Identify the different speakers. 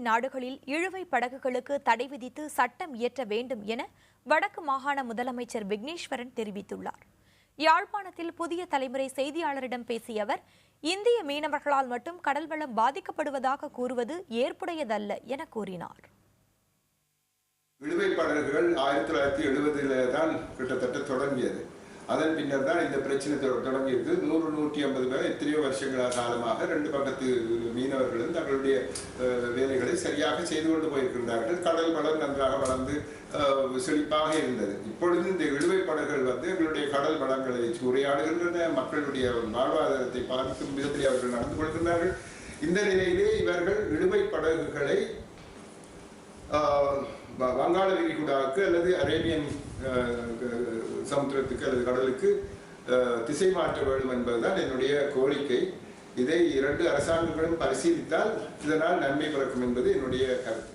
Speaker 1: நாடுகளில் இழுவை படகுகளுக்கு தடை விதித்து சட்டம் இயற்ற வேண்டும் என வடக்கு மாகாண முதலமைச்சர் விக்னேஸ்வரன் தெரிவித்துள்ளார். யாழ்ப்பாணத்தில் புதிய தலைமுறை செய்தியாளரிடம் பேசிய அவர், இந்திய மீனவர்களால் மட்டும் கடல் வளம் பாதிக்கப்படுவதாக கூறுவது ஏற்புடையதல்ல என கூறினார்.
Speaker 2: இழுவை படகுகள் 1970 தான் கிட்டத்தட்ட தொடங்கியது. அதன் பின்னர் தான் இந்த பிரச்சனை தொடங்கியிருக்கு. 100-150 பேர் எத்தனையோ வருஷங்களாக காலமாக ரெண்டு பக்கத்து மீனவர்களும் தங்களுடைய வேலைகளை சரியாக செய்து கொண்டு போயிருக்கின்றார்கள். கடல் வளம் நன்றாக வளர்ந்து செழிப்பாக இருந்தது. இப்பொழுது இந்த இழுவை படகுகள் எங்களுடைய கடல் வளங்களை சூறையாடுகின்றன, மக்களுடைய வாழ்வாதாரத்தை பாதிக்கும் விதத்தில் அவர்கள் நடந்து கொள்கின்றார்கள். இந்த நிலையிலே இவர்கள் இழுவை படகுகளை வங்காள விரிகுடாவுக்கு அல்லது அரேபியன் சமுத்திரத்துக்கு அல்லது கடலுக்கு திசை மாற்ற வேண்டும் என்பதுதான் என்னுடைய கோரிக்கை. இதை இரண்டு அரசாங்கங்களும் பரிசீலித்தால் இதனால் நன்மை பிறக்கும் என்பது என்னுடைய கருத்து.